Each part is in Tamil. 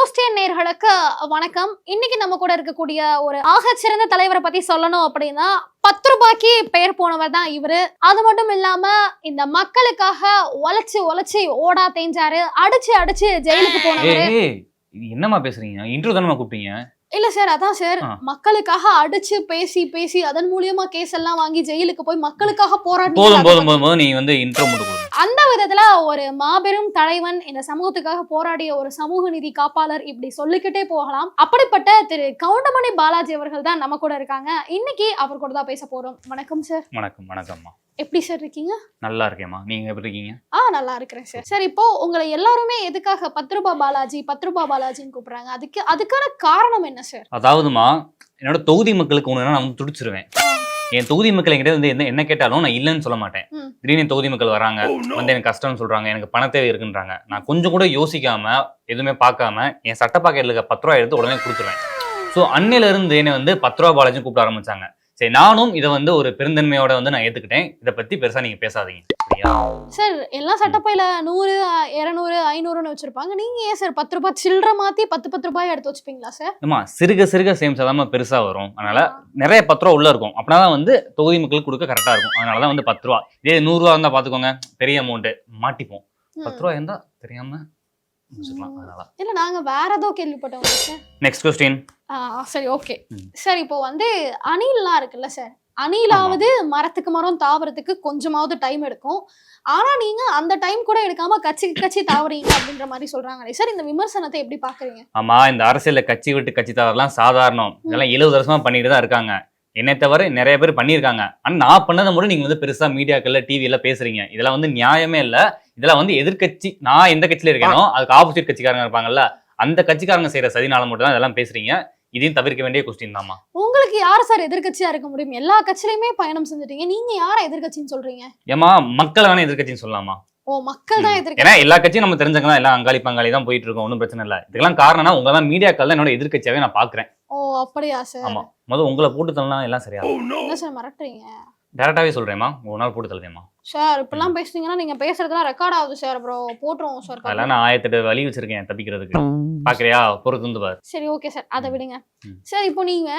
கிறிஸ்டியன் நேயர்களுக்கு வணக்கம். இன்னைக்கு நம்ம கூட இருக்கக்கூடிய ஒரு ஆகச்சிறந்த தலைவரை பத்தி சொல்லணும் அப்படின்னா 10 ரூபாய்க்கு பெயர் போனவர் தான் இவரு. அது மட்டும் இல்லாம இந்த மக்களுக்காக உழைச்சு ஓடா தேஞ்சாரு, அடிச்சு ஜெயிலுக்கு போனவரு. என்னமா பேசுறீங்க? இன்ட்ரோ தானே கூப்பிட்டீங்க? இல்ல சார், அதான் சார், மக்களுக்காக அடிச்சு பேசி அதன் மூலியமா கேஸ் எல்லாம் வாங்கி ஜெயிலுக்கு போய் மக்களுக்காக போராடி போதும் நீ வந்து இன்ட்ரோ மட்டும் கொடுங்க. அந்த விதத்துல ஒரு மாபெரும் தலைவன், இந்த சமூகத்துக்காக போராடிய ஒரு சமூக நீதி காப்பாளர், இப்படி சொல்லிக்கிட்டே போகலாம். அப்படிப்பட்ட திரு கவுண்டமணி பாலாஜி அவர்கள் தான் நம்ம கூட இருக்காங்க. இன்னைக்கு அவர் கூட தான் பேச போறோம். வணக்கம் சார். வணக்கம்மா. எப்படி சார் இருக்கீங்க? நல்லா இருக்கேம்மா, நீங்க எப்படி இருக்கீங்க? நல்லா இருக்கிறேன் சார். சார், இப்போ உங்களை எல்லாருமே எதுக்காக 10 ரூபாய் பாலாஜின்னு கூப்பிடுறாங்க? அதுக்கான காரணம் என்ன சார்? அதாவதுமா, என்னோட தொகுதி மக்களுக்கு ஒண்ணுனா நான் வந்து துடிச்சிருவேன். என் தொகுதி மக்கள் என்கிட்ட வந்து என்ன கேட்டாலும் நான் இல்லைன்னு சொல்ல மாட்டேன். திடீர்னு தொகுதி மக்கள் வராங்க, வந்து எனக்கு கஷ்டம்னு சொல்றாங்க, எனக்கு பண தேவை இருக்குன்றாங்க. நான் கொஞ்சம் கூட யோசிக்காம எதுவுமே பார்க்காம என் சட்ட பாக்கெட்ல இருக்க 10 ரூபாய் எடுத்து உடனே கொடுத்துருவேன். ஸோ அன்னையில இருந்து என்னை வந்து 10 ரூபாய் பாலாஜின்னு கூப்பிட ஆரம்பிச்சாங்க. சரி, நானும் இதை வந்து ஒரு பெருந்தன்மையோட வந்து நான் ஏத்துக்கிட்டேன். இதை பத்தி பெருசா நீங்க பேசாதீங்க, சரியா? சார், எல்லாம் சட்டப்பையில 100, 200, 500ன்னு வச்சிருப்பாங்க. நீங்க ஏன் சார் 10 ரூபாய் சில்லற மாத்தி 10 ரூபாய் எடுத்து வச்சுப்பீங்களா சார்? ஆமா, சிறுக சேம்ஸ் அதாம பெருசா வரும். அதனால நிறைய 10 ரூபா உள்ள இருக்கும். அப்படின்னா வந்து தொகுதி மக்களுக்கு கொடுக்க கரெக்டா இருக்கும். அதனாலதான் வந்து 10 ரூபா. இதே 100 ரூபா இருந்தா பாத்துக்கோங்க, பெரிய அமௌண்ட் மாட்டிப்போம். 10 ரூபா இருந்தா தெரியாம இல்ல, நாங்க வேற ஏதோ கேள்விப்பட்டோம் சார். Next question. சரி, ஓகே சார். இப்போ வந்து அணில்லாம் இருக்குல்ல சார், அணிலாவது மரத்துக்கு மரம் தாவறதுக்கு கொஞ்சமாவது டைம் எடுக்கும். ஆனா நீங்க அந்த டைம் கூட எடுக்காம கட்சி தாவறீங்க அப்படின்ற மாதிரி சொல்றாங்களே சார், இந்த விமர்சனத்தை எப்படி பாக்குறீங்க? ஆமா, இந்த அரசியல்ல கட்சி விட்டு கட்சி தாவறலாம் சாதாரணம். இதெல்லாம் 70 வருஷமா பண்ணிட்டு தான் இருக்காங்க. என்னை தவிர நிறைய பேர் பண்ணியிருக்காங்க. ஆனா நான் பண்ணதை மட்டும் நீங்க வந்து பெருசா மீடியாக்கள்ல டிவில பேசுறீங்க. இதெல்லாம் வந்து நியாயமே இல்ல. இதெல்லாம் வந்து எதிர்கட்சி, நான் எந்த கட்சியில இருக்கேனோ அதுக்கு ஆப்போசிட் கட்சிக்காரங்க இருப்பாங்கல்ல, அந்த கட்சிக்காரங்க செய்யற சதினால மட்டும் தான் இதெல்லாம் பேசுறீங்க. இதையும் தவிர்க்க வேண்டிய கொஸ்டின் தாமா. உங்களுக்கு யார் சார் எதிர்கட்சியா இருக்க முடியும்? எல்லா கட்சியிலுமே பயணம் செஞ்சுட்டீங்க, நீங்க யார எதிர்கட்சின்னு சொல்றீங்க? ஏமா, மக்கள் வேணா எதிர்கட்சின்னு சொல்லலாமா? ஓ, மக்கள் தான் எதிர்கட்சி. ஏன்னா எல்லா கட்சியும் நம்ம தெரிஞ்சவங்க தான், எல்லாம் அங்காளி பங்காளி தான் போயிட்டு இருக்கோம். ஒன்றும் பிரச்சனை இல்லை. இதுக்கெல்லாம் காரணம்னா உங்க தான் மீடியாக்கள் தான் என்னோட எதிர்கட்சியாவே நான் பாக்குறேன். ஓ, அப்படியா சார்? ஆமா, முதல்ல உங்களை போட்டு தள்ளலாம் எல்லாம் சரியா? என்ன சார் மிரட்டுறீங்க? டேரக்டாவே சொல்றேன்மா, ஒரு நாள் போட்டு தள்ளுதேமா சார். இப்பெல்லாம் பேசுனீங்கன்னா நீங்க பேசுறதுலாம் ரெக்கார்ட் ஆகுது சார், அப்புறம் போட்டுருவோம் சார். அதெல்லாம் நான் 1008 வழி வச்சிருக்கேன் தப்பிக்கிறதுக்கு. பாக்குறியா? பொறுத்து பாரு. சரி, ஓகே சார், அதை விடுங்க. சார், இப்போ நீங்க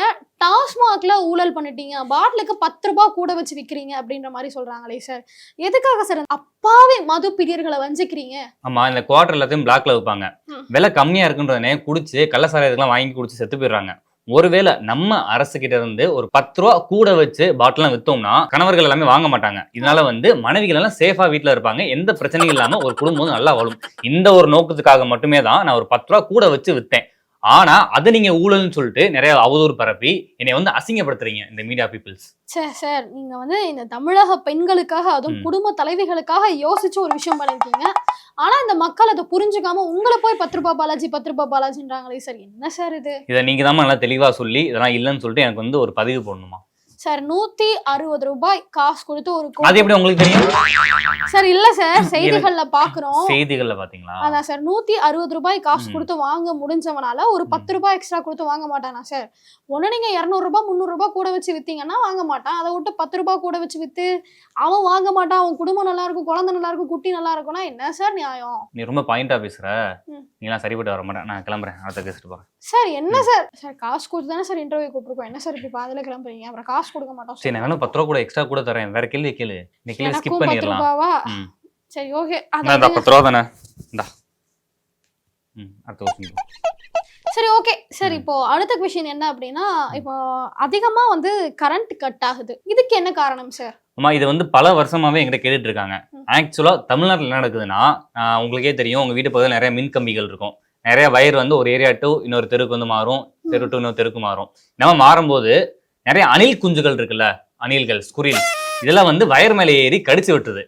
டாஸ்மாக்ல ஊழல் பண்ணிட்டீங்க, பாட்டிலுக்கு 10 ரூபாய் கூட வச்சு விக்கிறீங்க அப்படின்ற மாதிரி சொல்றாங்களே சார், எதுக்காக சார் அப்பாவே மது பிரியர்களை வஞ்சிக்கிறீங்க? ஆமா, இந்த குவார்டர் எல்லாத்தையும் பிளாக்ல வைப்பாங்க. விலை கம்மியா இருக்குன்றதே குடிச்சு கள்ளசாராயத்துக்குலாம் வாங்கி குடிச்சு செத்து போயிடுறாங்க. ஒருவேளை நம்ம அரசு கிட்ட இருந்து ஒரு 10 ரூபா கூட வச்சு பாட்டிலாம் வித்தோம்னா கணவர்கள் எல்லாமே வாங்க மாட்டாங்க. இதனால வந்து மனைவிகள் எல்லாம் சேஃபா வீட்டுல இருப்பாங்க, எந்த பிரச்சனையும் இல்லாம ஒரு குடும்பம் நல்லா வாழும். இந்த ஒரு நோக்கத்துக்காக மட்டுமே தான் நான் ஒரு 10 ரூபா கூட வச்சு வித்தேன். ஆனா அது நீங்க ஊழல்னு சொல்லிட்டு நிறைய அவதூறு பரப்பி என்னை வந்து அசிங்கப்படுத்துறீங்க இந்த மீடியா பீப்புள்ஸ். சார், நீங்க வந்து இந்த தமிழக பெண்களுக்காக, அதுவும் குடும்ப தலைவிகளுக்காக யோசிச்சு ஒரு விஷயம் பண்ணிருக்கீங்க. ஆனா இந்த மக்கள் அதை புரிஞ்சுக்காம உங்களை போய் 10 ரூபாய் பாலாஜின்றாங்களே சார், என்ன சார் இது? இதை நீங்க தான் நல்லா தெளிவா சொல்லி இதெல்லாம் இல்லைன்னு சொல்லிட்டு எனக்கு வந்து ஒரு பதிவு போடணுமா சார்? 160 ரூபாய் காசு கொடுத்து ஒரு அது எப்படி உங்களுக்கு தெரியும் சார்? இல்ல சார், செய்திகள்ல பாக்குறோம். செய்திகள்ல பாத்தீங்களா? அதான் சார், 160 ரூபாய் காசு கொடுத்து வாங்க முடிஞ்சவனால ஒரு 10 ரூபாய் எக்ஸ்ட்ரா கொடுத்து வாங்க மாட்டானா சார்? ஒண்ணு நீங்க 200 ரூபாய் 300 ரூபாய் கூட வச்சு வித்தீங்கன்னா வாங்க மாட்டான். அதை விட்டு 10 ரூபாய் கூட வச்சு வித்து அவன் வாங்க மாட்டான். அவன் குடும்பம் நல்லா இருக்கும், குழந்தை நல்லா இருக்கும், குட்டி நல்லா இருக்கும்னா என்ன சார் நியாயம்? நீ ரொம்ப பாயிண்டா பேசுற. நீலாம் சரிப்பட்டு வர மாட்டேன், நான் கிளம்புறேன். அடுத்த கேஸ்ட் போறேன் சார். என்ன சார்? சார், காசு கொடுத்து தானே சார் இன்டர்வியூ கூப்பிட்டுருக்கோம். என்ன சார் இப்படி பாதியில கிளம்புறீங்க? அப்புறம் காசு கொடுக்க மாட்டோம். சரி, நான் வேணும் 10 ரூபா கூட எக்ஸ்ட்ரா கூட தரேன். வேற கேள்வி கேளு. இந்த கேள்வி ஸ்கிப் பண்ணிரலாம். சரி, ஓகே. அந்த 10 ரூபா தானே இந்தா. அடுத்த क्वेश्चन. சரி, ஓகே சார். இப்போ அடுத்த क्वेश्चन என்ன அப்படின்னா, இப்போ அதிகமா வந்து கரண்ட் கட் ஆகுது, இதுக்கு என்ன காரணம் சார்? அம்மா, இது வந்து பல வருஷமாவே என்கிட்ட கேட்டுட்டு இருக்காங்க. ஆக்சுவலா தமிழ்நாட்டில் என்ன நடக்குதுன்னா, உங்களுக்கே தெரியும், உங்க வீட்டு பக்கத்துல நிறைய மின் கம்பிகள் இருக்கும். நிறைய வயர் வந்து ஒரு ஏரியா டு இன்னொரு தெருக்கு வந்து மாறும், தெரு டு இன்னொரு தெருக்கு மாறும். நம்ம மாறும்போது நிறைய அணில் குஞ்சுகள் இருக்குல்ல, அணில்கள், ஸ்குரில், இதெல்லாம் வந்து வயர் மேலே ஏறி கடிச்சு விட்டுருது.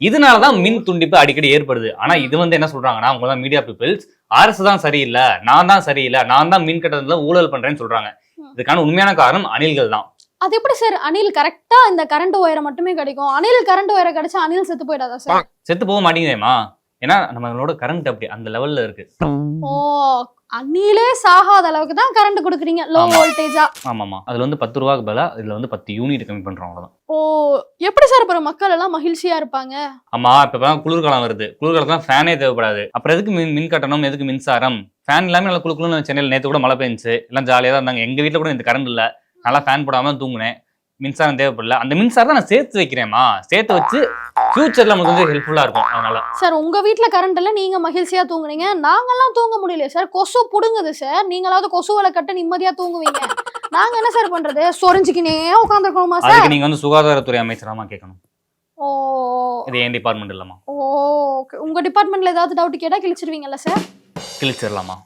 இதனாலதான் மின் துண்டிப்பு அடிக்கடி ஏற்படுது. ஆனா இது வந்து என்ன சொல்றாங்கன்னா, அவங்க தான் மீடியா பீப்புள்ஸ், அரசு தான் சரியில்லை, நான் தான் சரியில்லை, நான் தான் மின் கட்டணத்துல ஊழல் பண்றேன்னு சொல்றாங்க. இதுக்கான உண்மையான காரணம் அணில்கள் தான். அது எப்படி சார் அணில் கரெக்டா இந்த கரண்ட் ஒயரை மட்டுமே கிடைக்கும்? அணில் கரண்ட் ஒயரை கிடைச்சா அணில் செத்து போயிடாதா சார்? செத்து போக மாட்டேங்குதேமா, ஏன்னா நம்மளோட கரண்ட் அப்படி அந்த லெவல்ல இருக்கு. ஓ, அண்ணிலே சாகாத அளவுக்கு தான் கரண்ட் கொடுக்குறீங்க, லோ வோல்டேஜா. ஆமாமா, அதுல வந்து 10 ரூபாய்க்கு பதிலா இதுல வந்து 10 யூனிட் கம்மி பண்றோம், அவ்வளவுதான். ஓ, எப்படி சார் அப்புறம் மக்கள் எல்லாம் மகிழ்ச்சியா இருப்பாங்க? ஆமா, இப்ப குளிர்காலம் வருது, குளிர்காலத்துல ஃபேனே தேவைப்படாது. அப்புறம் எதுக்கு மின் கட்டணம், எதுக்கு மின்சாரம்? ஃபேன் எல்லாமே நல்லா குளுக்குன்னு. சென்னையில் நேற்று கூட மழை பெஞ்சுச்சு, எல்லாம் ஜாலியாக தான் இருந்தாங்க. எங்க வீட்டில் கூட இந்த கரண்ட் இல்லை, நல்லா ஃபேன் போடாம தூங்குனேன். மின்சாரம் தேவைப்படல. அந்த மின்சாரம் நான் சேர்த்து வைக்கிறேன்மா, சேர்த்து வச்சு ஃபியூச்சர்ல நமக்கு வந்து ஹெல்ப்ஃபுல்லா இருக்கும். அதனால சார் உங்க வீட்ல கரண்ட் இல்ல, நீங்க மகிழ்ச்சியா தூங்குனீங்க, நாங்கெல்லாம் தூங்க முடியல சார். கொசு புடுங்குது சார். நீங்களாவது கொசுவலை கட்ட நிம்மதியா தூங்குவீங்க, நாங்க என்ன சார் பண்றது? சொரிஞ்சுக்கினே உட்காந்துருக்கோமா சார்? அதுக்கு நீங்க வந்து சுகாதாரத்துறை அமைச்சராமா கேட்கணும். ஓ, இது என் டிபார்ட்மெண்ட் இல்லமா. ஓ, உங்க டிபார்ட்மெண்ட்ல ஏதாவது டவுட் கேட்டா கிழிச்சிருவீங்கல்ல சார்? கிழிச்சிடலாமா?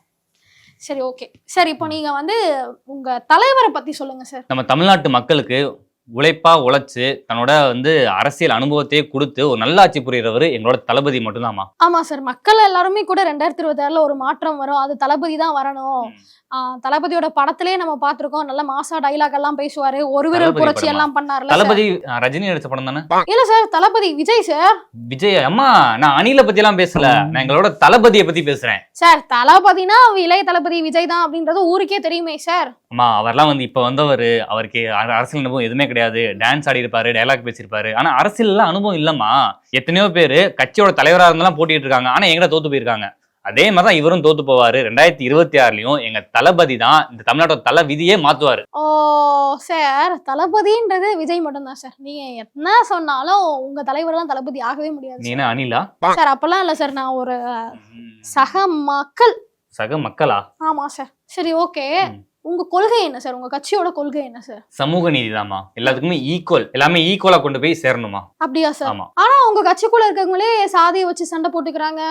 சரி, ஓகே சார். இப்போ நீங்க வந்து உங்க தலைவரை பத்தி சொல்லுங்க சார். நம்ம தமிழ்நாட்டு மக்களுக்கு உழைப்பா உழைச்சு தன்னோட வந்து அரசியல் அனுபவத்தையே கொடுத்து ஒரு நல்லாட்சி புரியறவர் எங்களோட தளபதி மட்டும்தான்மா. ஆமா சார், மக்கள் எல்லாருமே கூட 2026ல ஒரு மாற்றம் வரும், அது தளபதி தான் வரணும். தளபதியோட படத்திலே நம்ம பார்த்திருக்கோம், நல்ல மாசா டைலாக் எல்லாம் பேசுவாரு, ஒரு விரல் புரட்சி எல்லாம் பண்ணாருல. தளபதி ரஜினி நடிச்ச படம் தானே? இல்ல சார், தளபதி விஜய் சார். விஜய் அம்மா, நான் அணில பத்தி எல்லாம் பேசல, நான் எங்களோட தளபதியை பத்தி பேசுறேன் சார். தளபதினா இளைய தளபதி விஜய் தான் அப்படின்றது ஊருக்கே தெரியுமே சார். அம்மா, அவர்லாம் வந்து இப்ப வந்தவர், அவருக்கு அரசியல் அனுபவம் எதுவுமே கிடையாது. டான்ஸ் ஆடி இருப்பாரு, டைலாக் பேசியிருப்பாரு, ஆனா அரசியல் அனுபவம் இல்லம்மா. எத்தனையோ பேரு கட்சியோட தலைவரா இருந்தாலும் போட்டிட்டு இருக்காங்க, ஆனா எங்கட தோத்து போயிருக்காங்க. அதே மாதிரிதான் இவரும் தோத்து போவாரு. 2026லயும் எங்க தளபதி தான் இந்த தமிழ்நாட்டோட தலை விதியே மாத்துவாரு. ஓ சார், தளபதின்றது விஜய் மட்டும் தான் சார். நீங்க என்ன சொன்னாலும் உங்க தலைவர் எல்லாம் தளபதி ஆகவே முடியாது. நீ என்ன அணிலா சார்? அப்பெல்லாம் இல்ல சார், நான் ஒரு சக மக்கள். சக மக்களா? ஆமா சார். சரி, ஓகே. உங்க கொள்கை என்ன சார்? உங்க கட்சியோட கொள்கை என்ன சார்? சமூக நீதி தாமா, எல்லாத்துக்குமே ஈக்குவல், எல்லாமே ஈக்குவலா கொண்டு போய் சேரணுமா. அப்படியா சார்? ஆனா உங்க கட்சிக்குள்ள இருக்கவங்களே சாதியை வச்சு சண்டை போட்டுக்கிறாங்க,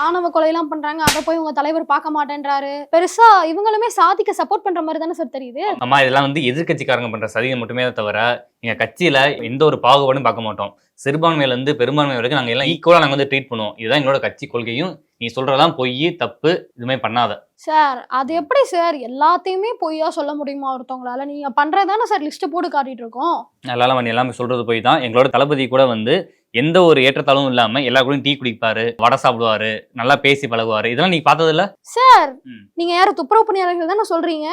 ஆணவ கொலை எல்லாம் பண்றாங்க, அதை போய் உங்க தலைவர் பார்க்க மாட்டேன்றாரு. பெருசா இவங்களுமே சாதிக்க சப்போர்ட் பண்ற மாதிரி தானே சார் தெரியுது? ஆமா, இதெல்லாம் வந்து எதிர்கட்சிக்காரங்க பண்ற சதிகள் மட்டுமே தவிர எங்க கட்சியில எந்த ஒரு பாகுபாடும் பார்க்க மாட்டோம். சிறுபான்மையில இருந்து பெரும்பான்மை வரைக்கும் நாங்க எல்லாம் ஈக்குவலா நாங்க வந்து ட்ரீட் பண்ணுவோம். இதுதான் எங்களோட கட்சி கொள்கையும். நீ சொல்றதெல்லாம் பொய், தப்பு, இதுமே பண்ணாத சார். அது எப்படி சார் எல்லாத்தையுமே பொய்யா சொல்ல முடியுமா ஒருத்தவங்களால? நீங்க பண்றதானே சார் லிஸ்ட் போட்டு காட்டிட்டு இருக்கோம். அதெல்லாம் எல்லாமே சொல்றது போய் தான். எங்களோட தளபதி கூட வந்து எந்த ஒரு ஏற்றத்தாலும் இல்லாம எல்லா கூடயும் டீ குடிப்பாரு, வடை சாப்பிடுவாரு, நல்லா பேசி பழகுவாரு. இதெல்லாம் நீங்க பார்த்தது இல்ல சார்? நீங்க யாரும் துப்புரவு பணியாளர்கள் தானே சொல்றீங்க?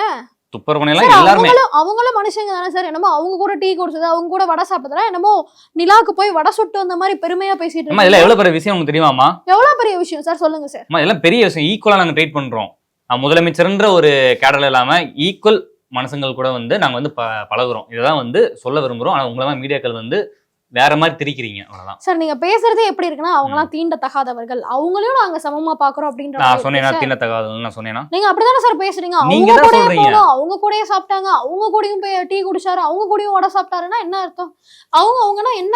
அவங்களும் மனுஷங்க தானே சார்? என்னமோ அவங்க கூட டீ குடிச்சது, அவங்க கூட வடை சாப்பிட்டதுல என்னமோ நிலாவுக்கு போய் வடை சுட்டு வந்த மாதிரி பெருமையா பேசிட்டு இருக்கோம். இதெல்லாம் எவ்வளவு பெரிய விஷயம் உங்களுக்கு தெரியுமாமா? எவ்வளவு பெரிய விஷயம் சார், சொல்லுங்க சார். இதெல்லாம் பெரிய விஷயம். ஈக்குவலா நாங்க ட்ரீட் பண்றோம். முதலமைச்சர்ன்ற ஒரு கேடர்ல இல்லாம ஈக்குவல் மனுஷங்கள் கூட வந்து நாங்க வந்து பழகுறோம். இதெல்லாம் வந்து சொல்ல விரும்புறோம். ஆனா உங்களெல்லாம் மீடியாக்கள் வந்து வேற மாதிரி திரிக்கிறீங்க, அவ்வளவுதான் சார். நீங்க பேசுறதே எப்படி இருக்குன்னா, அவங்க எல்லாம் தீண்ட தகாதவர்கள், அவங்களையும் நாங்க சமமா பாக்குறோம் அப்படின்ற. நான் சொன்னேனா தீண்ட தகாதவர்கள்? நான் சொன்னேனா? நீங்க அப்படிதானே சார் பேசுறீங்க. அவங்க கூட போனோம், அவங்க கூடயே சாப்பிட்டாங்க, அவங்க கூடயும் போய் டீ குடிச்சாரு, அவங்க கூடயும் வடை சாப்பிட்டாருன்னா என்ன அர்த்தம்? அவங்கன்னா என்ன?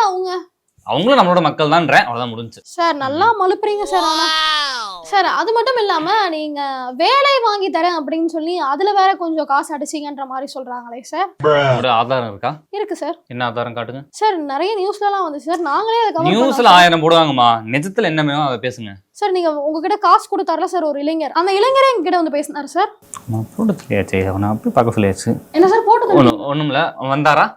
அவங்களும் நம்மளோட மக்கள் தான். அவ்வளவுதான், முடிஞ்சு சார். நல்லா மலுப்புறீங்க சார். ஆனா சார், அது மட்டும் இல்லாம நீங்க வேலை வாங்கி தரேன் அப்படின்னு சொல்லி அதுல வேற கொஞ்சம் காசு அடிச்சீங்கன்ற மாதிரி சொல்றாங்களே சார். ஒரு ஆதாரம் இருக்கா? இருக்கு சார். என்ன ஆதாரம் காட்டுங்க சார். நிறைய நியூஸ்ல எல்லாம் வந்து சார், நாங்களே அதை நியூஸ்ல 1000 போடுவாங்கம்மா. நிஜத்துல என்ன வேணும் அதை பேசுங்க சார். நீங்க உங்ககிட்ட காசு கொடுத்தாருல சார் ஒரு இளைஞர், அந்த இளைஞரே எங்ககிட்ட வந்து பேசினாரு சார். அப்படி பார்க்க சொல்லியாச்சு. என்ன சார் போட்டது? ஒண்ணுமில்ல. வந்தாரா?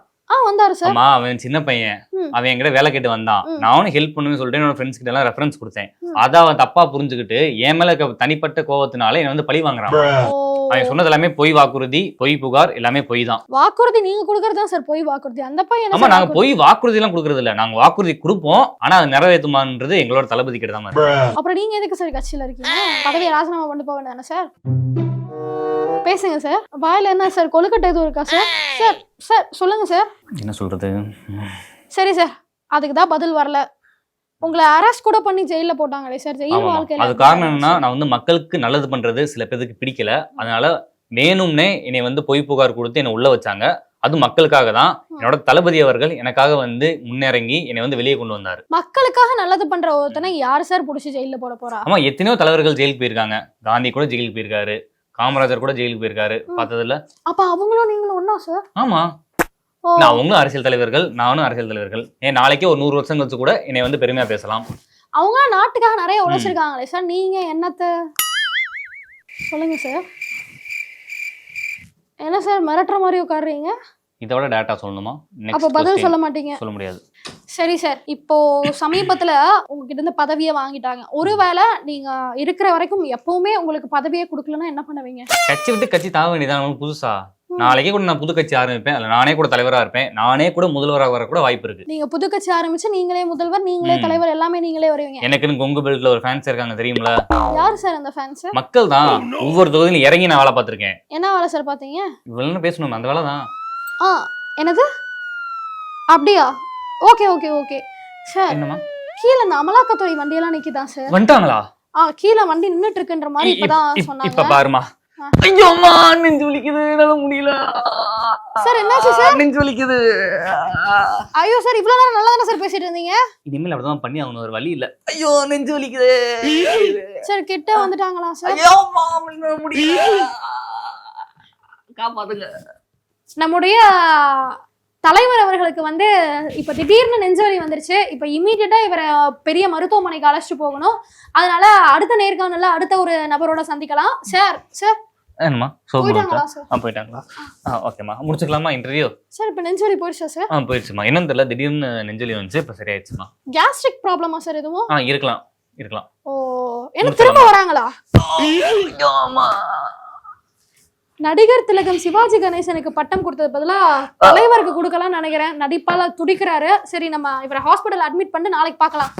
வந்தாரு சார். ஆமா, அவன் சின்ன பையன், அவன் என்கிட்ட வேலை கேட்டு வந்தான். நானும் ஹெல்ப் பண்ணுவேன்னு சொல்லிட்டு என்னோட ஃப்ரெண்ட்ஸ் கிட்ட எல்லாம் ரெஃபரன்ஸ் கொடுத்தேன். அதை அவன் தப்பா புரிஞ்சுக்கிட்டு என் மேல தனிப்பட்ட கோவத்தினால என்ன வந்து பழி வாங்குறான். அவன் சொன்னது எல்லாமே பொய் வாக்குறுதி, பொய் புகார், எல்லாமே பொய் தான். வாக்குறுதி நீங்க கொடுக்கறதா சார் பொய் வாக்குறுதி? அந்த பையன் ஆமா, நாங்க பொய் வாக்குறுதி எல்லாம் கொடுக்கறது இல்ல. நாங்க வாக்குறுதி கொடுப்போம், ஆனா அது நிறைவேற்றுமான்றது எங்களோட தளபதி கிட்ட தான். அப்புறம் நீங்க எதுக்கு சார் கட்சியில இருக்கீங்க? பதவியை ராஜினாமா பண்ணி போக வேண்டாம் சார்? பேசுங்க சார். வாயில என்ன சார் கொழுக்கட்டை எதுவும் இருக்கா சார்? சார் சார் சொல்லுங்க சார். என்ன சொல்றது? சரி சார், அதுக்கு தான் பதில் வரல. உங்களை அரெஸ்ட் கூட பண்ணி ஜெயில போட்டாங்களே சார். ஜெயில் வாழ்க்கையில அது காரணம் என்னன்னா, நான் வந்து மக்களுக்கு நல்லது பண்றது சில பேருக்கு பிடிக்கல. அதனால வேணும்னே என்னை வந்து பொய் புகார் கொடுத்து என்னை உள்ள வச்சாங்க. அது மக்களுக்காக தான். என்னோட தளபதி அவர்கள் எனக்காக வந்து முன்னிறங்கி என்னை வந்து வெளியே கொண்டு வந்தாரு. மக்களுக்காக நல்லது பண்ற ஒருத்தனை யாரு சார் புடிச்சு ஜெயில போட போறா? ஆமா, எத்தனையோ தலைவர்கள் ஜெயிலுக்கு போயிருக்காங்க. காந்தி கூட ஜெயிலுக்கு போயிருக்காரு, காமராஜர் கூட ஜெயிலுக்கு போயிருக்காரு. பார்த்தது இல்ல? அப்ப அவங்களும் நீங்களும் ஒண்ணா சார்? ஆமா, நான் அவங்களும் அரசியல் தலைவர்கள், நானும் அரசியல் தலைவர்கள். நாளைக்கே ஒரு 100 வருஷம் கழிச்சு கூட என்னை வந்து பெருமையா பேசலாம். அவங்க நாட்டுக்காக நிறைய உழைச்சிருக்காங்களே சார். நீங்க என்னத்த சொல்லுங்க சார். என்ன சார் மிரட்டுற மாதிரி உட்காடுறீங்க? இதோட டேட்டா சொல்லணுமா? அப்ப பதில் சொல்ல மாட்டீங்க? சொல்ல முடியாது சரி சார், இப்போ சமீபத்துல உங்ககிட்ட இருந்து பதவியை வாங்கிட்டாங்க. ஒருவேளை நீங்க இருக்கிற வரைக்கும் எப்பவுமே உங்களுக்கு பதவியே கொடுக்கலன்னா என்ன பண்ணுவீங்க? கட்சி விட்டு கட்சி தாவ வேண்டியதான் புதுசா. நாளைக்கே கூட நான் புது கட்சி ஆரம்பிப்பேன், அதுல நானே கூட தலைவரா இருப்பேன், நானே கூட முதல்வராக வர கூட வாய்ப்பு இருக்கு. நீங்க புது கட்சி ஆரம்பிச்சு நீங்களே முதல்வர், நீங்களே தலைவர், எல்லாமே நீங்களே வருவீங்க. எனக்குன்னு கொங்கு பெல்ட்ல ஒரு ஃபேன்ஸ் இருக்காங்க தெரியுங்களா? யார் சார் அந்த ஃபேன்ஸ்? மக்கள் தான். ஒவ்வொரு தொகுதியிலும் இறங்கி நான் வேலை பார்த்திருக்கேன். என்ன வேலை சார் பாத்தீங்க? இவ்வளவு பேசணும், அந்த வேலை தான். என்னது அப்படியா? Okay okay okay sir. என்னமா கீழ இந்த அமலாக்கத்துறை வண்டியெல்லாம் நிக்குதா சார்? வந்துட்டாங்களா? கீழ வண்டி நின்னுட்டு இருக்குன்ற மாதிரி இப்பதான் சொன்னாங்க. இப்ப பாருமா. ஐயோ அம்மா, நெஞ்சு வலிக்குது, என்னால முடியல சார். என்னாச்சு சார்? நெஞ்சு வலிக்குது. ஐயோ சார், இவ்வளவு நேரம் நல்லா தானே சார் பேசிட்டு இருந்தீங்க? இனிமேல் அப்படிதான் பண்ணி ஆகணும், ஒரு வழி இல்ல. ஐயோ நெஞ்சு வலிக்குது சார். கிட்ட வந்துட்டாங்களா சார்? ஐயோ அம்மா, என்னால முடியல, காப்பாத்துங்க. நம்முடைய தலைவர் அவர்களுக்கு வந்து இப்ப திடீர்னு நெஞ்சவலி வந்துருச்சு. இப்ப இமீடியட்டா இவரை பெரிய மருத்துவமனைக்கு அழைச்சிட்டு போகணும். அதனால அடுத்த நேர்காணல்ல அடுத்த ஒரு நபரோட சந்திக்கலாம். சார் சார் என்னமா போயிட்டாங்களா சார்? போயிட்டாங்களா? ஓகேமா, முடிச்சுக்கலாமா இன்டர்வியூ? சார் இப்ப நெஞ்சவலி போயிடுச்சா சார்? போயிடுச்சுமா. என்னன்னு தெரியல, திடீர்னு நெஞ்சலி வந்துச்சு, இப்ப சரியாயிடுச்சுமா. கேஸ்ட்ரிக் ப்ராப்ளமா சார் எதுவும்? இருக்கலாம் இருக்கலாம். ஓ, என்ன திரும்ப வராங்களா? நடிகர் திலகம் சிவாஜி கணேசனுக்கு பட்டம் கொடுத்தது பதிலா தலைவருக்கு கொடுக்கலாம் நினைக்கிறேன். நடிப்பால துடிக்கிறாரு. சரி, நம்ம இவரை ஹாஸ்பிட்டல் அட்மிட் பண்ணிட்டு நாளைக்கு பார்க்கலாம்.